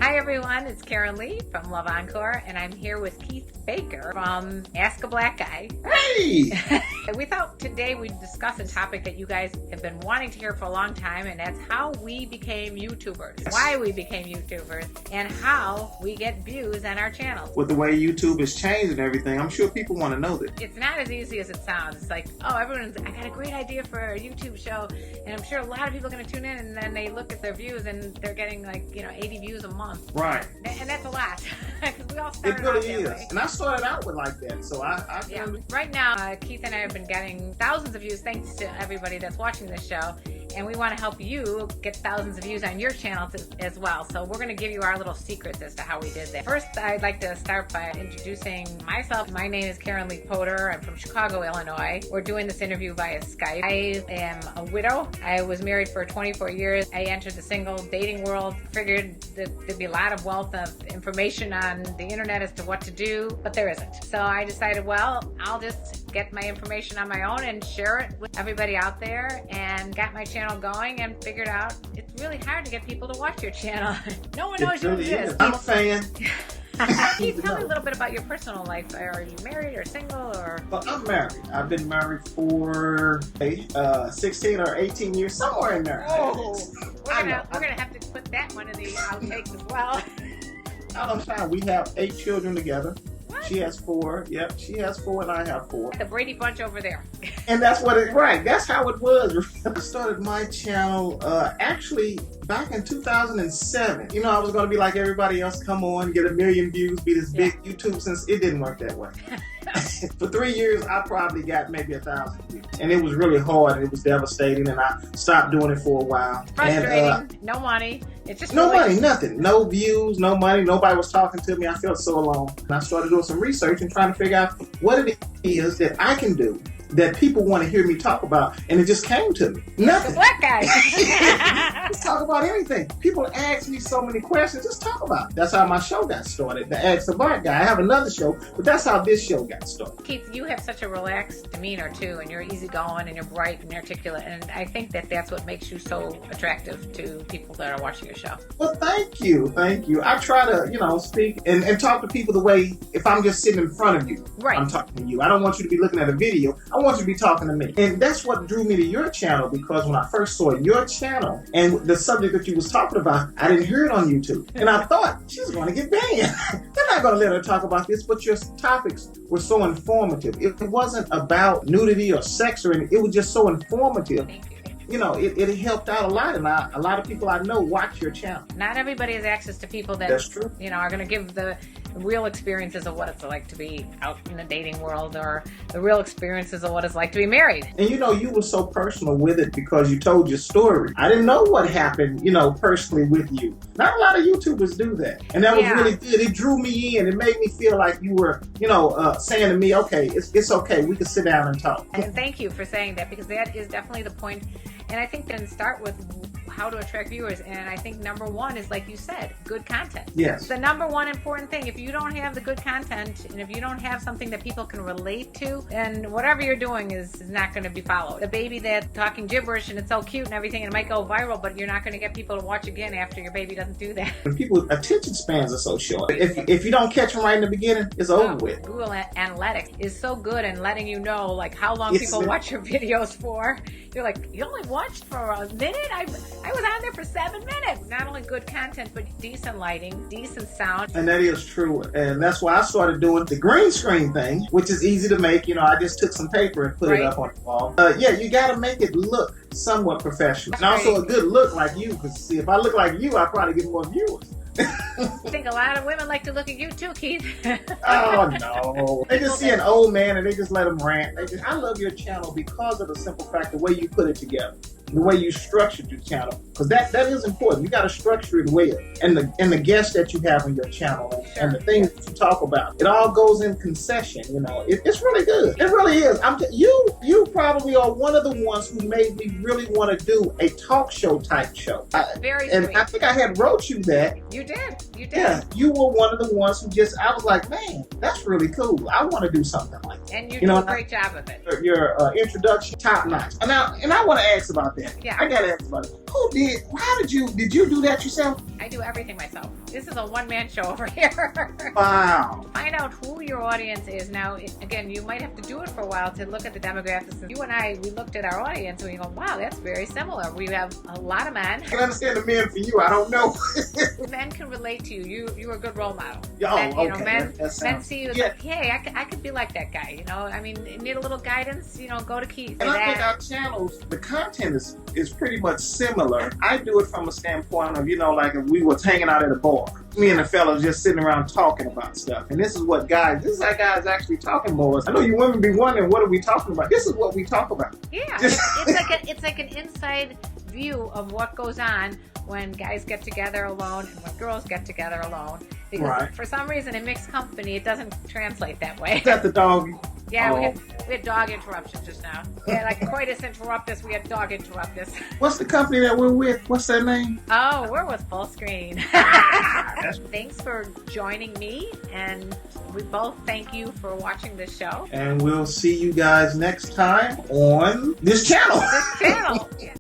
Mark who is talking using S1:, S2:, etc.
S1: Hi everyone, it's KarenLee from Love Encore, and I'm here with Keith Baker from Ask a Black Guy.
S2: Hey!
S1: We thought today we'd discuss a topic that you guys have been wanting to hear for a long time, and that's how we became YouTubers, why we became YouTubers, and how we get views on our channels.
S2: With the way YouTube has changed and everything, I'm sure people want to know this.
S1: It's not as easy as it sounds. It's like, oh, I got a great idea for a YouTube show, and I'm sure a lot of people are going to tune in, and then they look at their views and they're getting 80 views a month.
S2: Right.
S1: And that's a lot. Because we all started
S2: It really
S1: out that
S2: is.
S1: way.
S2: And I started out with like that, so I
S1: Yeah. Right now, Keith and I have been getting thousands of views thanks to everybody that's watching this show, and we want to help you get thousands of views on your channel as well. So we're going to give you our little secrets as to how we did that. First, I'd like to start by introducing myself. My name is KarenLee Potter. I'm from Chicago, Illinois. We're doing this interview via Skype. I am a widow. I was married for 24 years. I entered the single dating world. Figured that there'd be a lot of wealth of information on the internet as to what to do, but there isn't. So I decided, well, I'll just get my information on my own and share it with everybody out there, and got my channel going and figured out it's really hard to get people to watch your channel. No one knows you exist.
S2: I'm a fan.
S1: Keith, tell me a little bit about your personal life. Are you married or single or?
S2: Well, I'm married. I've been married for 16 or 18 years, somewhere in there.
S1: Oh, we're gonna have to put that one in the outtakes as well.
S2: I'm fine. We have 8 children together.
S1: What?
S2: She has 4. Yep, she has 4 and I have 4.
S1: The Brady Bunch over there.
S2: And that's what right. That's how it was. I started my channel actually back in 2007. You know, I was going to be like everybody else, come on, get 1 million views, be this big YouTube, since it didn't work that way. For 3 years, I probably got maybe 1,000 views. And it was really hard, and it was devastating, and I stopped doing it for a while.
S1: Frustrating,
S2: and,
S1: no money. It's just
S2: no
S1: really...
S2: money, nothing. No views, no money. Nobody was talking to me. I felt so alone. And I started doing some research and trying to figure out what it is that I can do that people want to hear me talk about, and it just came to me. Nothing.
S1: The black guy.
S2: Just talk about anything. People ask me so many questions, just talk about it. That's how my show got started, the Ask the Black Guy. I have another show, but that's how this show got started.
S1: Keith, you have such a relaxed demeanor too, and you're easygoing and you're bright and articulate, and I think that that's what makes you so attractive to people that are watching your show.
S2: Well, thank you. I try to, speak and talk to people the way, if I'm just sitting in front of you,
S1: right.
S2: I'm talking to you. I don't want you to be looking at a video. I want you to be talking to me. And that's what drew me to your channel, because when I first saw your channel and the subject that you was talking about, I didn't hear it on YouTube. And I thought, she's going to get banned. They're not going to let her talk about this, but your topics were so informative. It wasn't about nudity or sex or anything. It was just so informative.
S1: Thank you.
S2: It helped out a lot, and a lot of people I know watch your channel.
S1: Not everybody has access to people that
S2: That's true.
S1: Are going to give the real experiences of what it's like to be out in the dating world, or the real experiences of what it's like to be married.
S2: And you were so personal with it because you told your story. I didn't know what happened, personally with you. Not a lot of YouTubers do that. And that was really good. It drew me in. It made me feel like you were, saying to me, okay, it's okay. We can sit down and talk.
S1: And thank you for saying that, because that is definitely the point. And I think then start with how to attract viewers. And I think number one is, like you said, good content.
S2: Yes.
S1: The number one important thing. If you don't have the good content, and if you don't have something that people can relate to, then whatever you're doing is not going to be followed. The baby that's talking gibberish and it's so cute and everything, and it might go viral, but you're not going to get people to watch again after your baby doesn't do that.
S2: And people's attention spans are so short. If you don't catch them right in the beginning, it's over with.
S1: Google Analytics is so good in letting you know how long people watch your videos for. You're like, you only watched for a minute? I was on there for 7 minutes. Not only good content, but decent lighting, decent sound.
S2: And that is true. And that's why I started doing the green screen thing, which is easy to make. I just took some paper and put it up on the wall. You got to make it look somewhat professional. And also a good look like you. Because, see, if I look like you, I'd probably get more viewers.
S1: I think a lot of women like to look at you too, Keith.
S2: Oh, no. They just see an old man and they just let him rant. I love your channel because of the simple fact, the way you put it together. The way you structured your channel, because that is important. You got to structure it well, and the guests that you have on your channel, and the things that you talk about, it all goes in concession. It's really good. It really is. You probably are one of the ones who made me really want to do a talk show type show.
S1: Very
S2: and
S1: sweet.
S2: I think I had wrote you that.
S1: You did.
S2: Yeah, you were one of the ones who I was like, man, that's really cool. I want to do something like that.
S1: And you do a great job of it.
S2: Your introduction, top notch. And I want to ask about that.
S1: Yeah.
S2: I gotta ask about it. How did you do that yourself?
S1: I do everything myself. This is a one-man show over here.
S2: Wow.
S1: Find out who your audience is. Now, again, you might have to do it for a while to look at the demographics. You and I, we looked at our audience and we go, wow, that's very similar. We have a lot of men.
S2: I can understand the men for you. I don't know.
S1: Men can relate to you. You're a good role model.
S2: Oh,
S1: Men,
S2: okay.
S1: Men see you as like, hey, I could be like that guy. You know, I mean, need a little guidance. You know, go to Keith.
S2: And I think our channels, the content is pretty much similar. I do it from a standpoint of, you know, like if we was hanging out at a bar, me and the fellas just sitting around talking about stuff. And this is how guys actually talking boys. I know you women be wondering, what are we talking about? This is what we talk about.
S1: Yeah, it's like an inside view of what goes on when guys get together alone and when girls get together alone. Because for some reason in mixed company, it doesn't translate that way.
S2: Is that the dog?
S1: Yeah, we had dog interruptions just now. Yeah, like coitus interruptus, we had dog interruptus.
S2: What's the company that we're with? What's their name?
S1: Oh, we're with Full Screen. Thanks for joining me, and we both thank you for watching this show.
S2: And we'll see you guys next time on this channel.
S1: This channel.